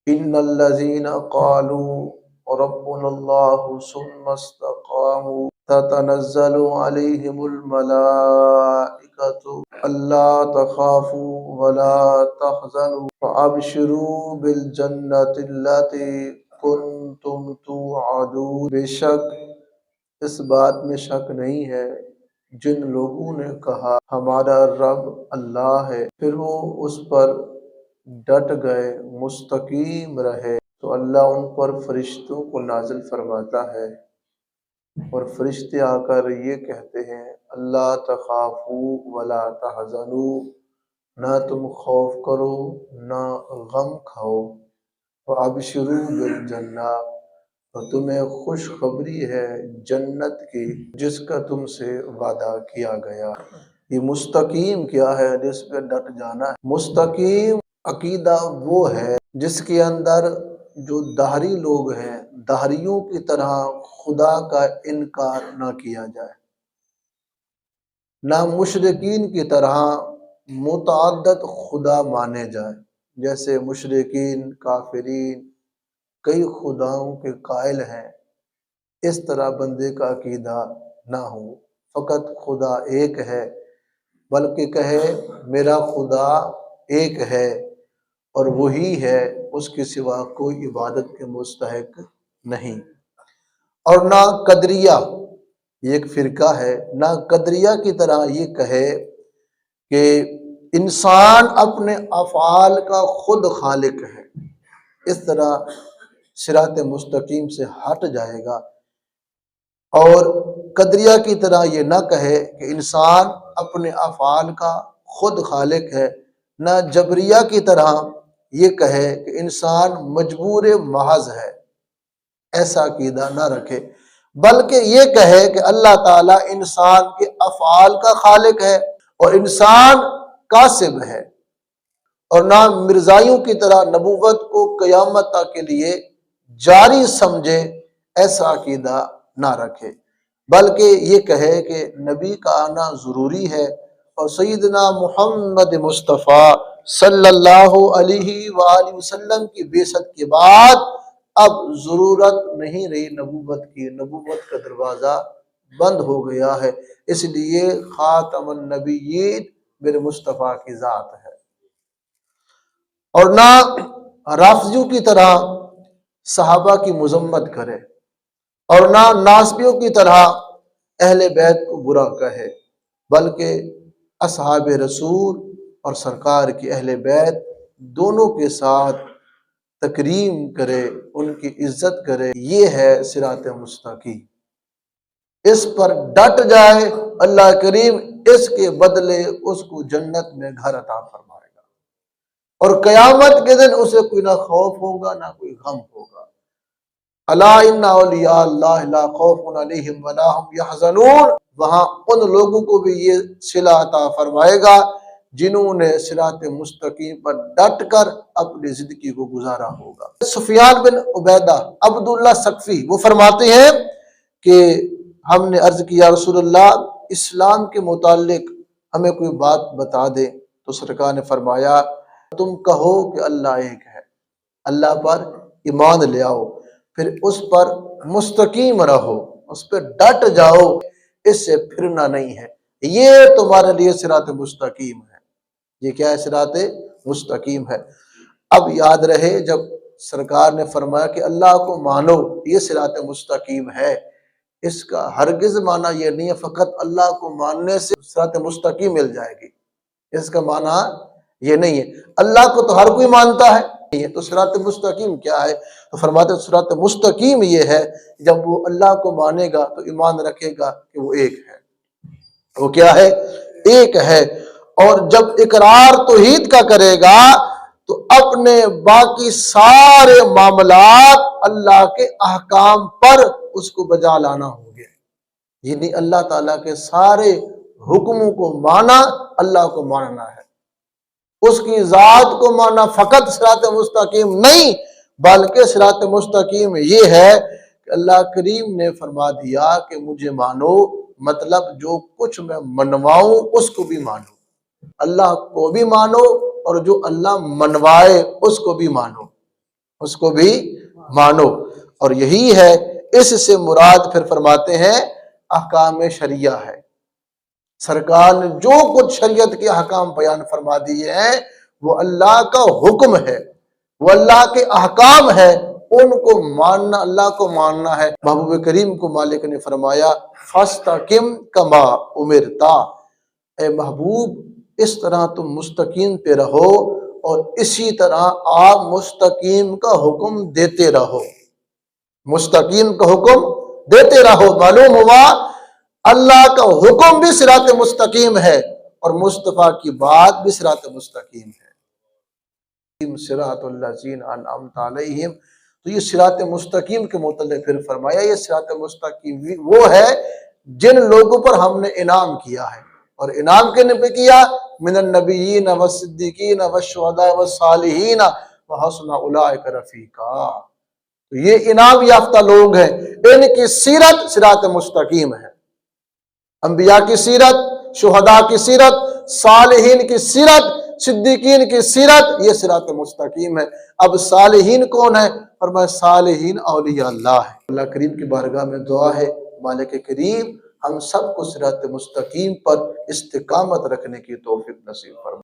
ان الذين قالوا ربنا الله ثم استقاموا تتنزل عليهم الملائكة ألا تخافوا ولا تحزنوا وأبشروا بالجنة التي كنتم توعدون۔ بے شک اس بات میں شک نہیں ہے، جن لوگوں نے کہا ہمارا رب اللہ ہے، پھر وہ اس پر ڈٹ گئے، مستقیم رہے، تو اللہ ان پر فرشتوں کو نازل فرماتا ہے، اور فرشتے آ کر یہ کہتے ہیں اللہ تخافو ولا تحزنو، نہ تم خوف کرو نہ غم کھاؤ، وابشروا بالجنہ، اور تمہیں خوشخبری ہے جنت کی جس کا تم سے وعدہ کیا گیا۔ یہ مستقیم کیا ہے؟ جس پہ ڈٹ جانا ہے۔ مستقیم عقیدہ وہ ہے جس کے اندر جو دہری لوگ ہیں، دہریوں کی طرح خدا کا انکار نہ کیا جائے، نہ مشرکین کی طرح متعدد خدا مانے جائے۔ جیسے مشرکین کافرین کئی خداؤں کے قائل ہیں، اس طرح بندے کا عقیدہ نہ ہو، فقط خدا ایک ہے، بلکہ کہے میرا خدا ایک ہے اور وہی ہے، اس کے سوا کوئی عبادت کے مستحق نہیں۔ اور نہ قدریہ، یہ ایک فرقہ ہے، نہ قدریہ کی طرح یہ کہے کہ انسان اپنے افعال کا خود خالق ہے، اس طرح صراط مستقیم سے ہٹ جائے گا۔ اور قدریہ کی طرح یہ نہ کہے کہ انسان اپنے افعال کا خود خالق ہے، نہ جبریہ کی طرح یہ کہے کہ انسان مجبور محض ہے، ایسا عقیدہ نہ رکھے، بلکہ یہ کہے کہ اللہ تعالیٰ انسان کے افعال کا خالق ہے اور انسان کاسب ہے، اور نہ مرزائیوں کی طرح نبوت کو قیامت تک کے لیے جاری سمجھے، ایسا عقیدہ نہ رکھے، بلکہ یہ کہے کہ نبی کا آنا ضروری ہے، اور سیدنا محمد مصطفیٰ صلی اللہ علیہ وآلہ وسلم کی بعثت کے بعد اب ضرورت نہیں رہی نبوت کی، نبوت کا دروازہ بند ہو گیا ہے، اس لیے خاتم النبیین میرے مصطفیٰ کی ذات ہے۔ اور نہ رافضیوں کی طرح صحابہ کی مذمت کرے، اور نہ ناسبیوں کی طرح اہل بیت کو برا کہے، بلکہ اصحاب رسول اور سرکار کی اہل بیت دونوں کے ساتھ تکریم کرے، ان کی عزت کرے، یہ ہے صراط مستقیم۔ اس پر ڈٹ جائے، اللہ کریم اس کے بدلے اس کو جنت میں گھر عطا فرمائے گا، اور قیامت کے دن اسے کوئی نہ خوف ہوگا نہ کوئی غم ہوگا۔ الا ان اولیاء اللہ لا خوف علیہم ولا هم یحزنون، وہاں ان لوگوں کو بھی یہ صلہ عطا فرمائے گا جنہوں نے صراط مستقیم پر ڈٹ کر اپنی زندگی کو گزارا ہوگا۔ سفیان بن عبیدہ عبداللہ ثقفی وہ فرماتے ہیں کہ ہم نے عرض کیا رسول اللہ اسلام کے متعلق ہمیں کوئی بات بتا دے، تو سرکار نے فرمایا تم کہو کہ اللہ ایک ہے، اللہ پر ایمان لے آؤ، پھر اس پر مستقیم رہو، اس پہ ڈٹ جاؤ، اس سے پھرنا نہیں ہے، یہ تمہارے لیے صراط مستقیم ہے۔ یہ کیا ہے؟ صراط مستقیم ہے۔ اب یاد رہے جب سرکار نے فرمایا کہ اللہ کو مانو، یہ صراط مستقیم ہے، اس کا ہرگز معنی یہ نہیں ہے فقط اللہ کو ماننے سے صراط مستقیم مل جائے گی، اس کا معنی یہ نہیں ہے۔ اللہ کو تو ہر کوئی مانتا ہے، تو صراط مستقیم کیا ہے؟ تو فرماتے ہیں صراط مستقیم یہ ہے جب وہ اللہ کو مانے گا تو ایمان رکھے گا کہ وہ ایک ہے۔ وہ کیا ہے؟ ایک ہے۔ اور جب اقرار توحید کا کرے گا تو اپنے باقی سارے معاملات اللہ کے احکام پر اس کو بجا لانا ہو گیا، یعنی اللہ تعالیٰ کے سارے حکموں کو مانا، اللہ کو ماننا ہے، اس کی ذات کو ماننا، فقط صراط مستقیم نہیں بلکہ صراط مستقیم یہ ہے کہ اللہ کریم نے فرما دیا کہ مجھے مانو، مطلب جو کچھ میں منواؤں اس کو بھی مانو، اللہ کو بھی مانو، اور جو اللہ منوائے اس کو بھی مانو۔ اس کو بھی مانو۔ اور یہی ہے، اس سے مراد پھر فرماتے ہیں احکام شریعہ ہے۔ سرکار نے جو کچھ شریعت کے احکام بیان فرما دیے ہیں وہ اللہ کا حکم ہے، وہ اللہ کے احکام ہے، ان کو ماننا، اللہ کو ماننا ہے۔ محبوب کریم کو مالک نے فرمایا فاستقم کما امرتا، اے محبوب اس طرح تم مستقیم پہ رہو اور اسی طرح آپ مستقیم کا حکم دیتے رہو، مستقیم کا حکم دیتے رہو۔ معلوم ہوا اللہ کا حکم بھی صراط مستقیم ہے اور مصطفیٰ کی بات بھی صراط مستقیم ہے۔ صراط الذین انعمت علیہم، تو یہ صراط مستقیم کے متعلق پھر فرمایا یہ صراط مستقیم وہ ہے جن لوگوں پر ہم نے انعام کیا ہے، اور انعام کن پہ کیا؟ من النبیین والصدیقین والشہداء والصالحین وحسن اولئک رفیقا۔ تو یہ انعام یافتہ لوگ ہیں، ان کی سیرت صراط مستقیم ہے۔ انبیاء کی سیرت، شہداء کی سیرت، صالحین کی سیرت، صدیقین کی سیرت، یہ صراط مستقیم ہے۔ اب صالحین کون ہے؟ فرمایا صالحین اولیاء اللہ ہے۔ اللہ کریم کی بارگاہ میں دعا ہے مالک کریم ہم سب کو صراط مستقیم پر استقامت رکھنے کی توفیق نصیب فرمائے۔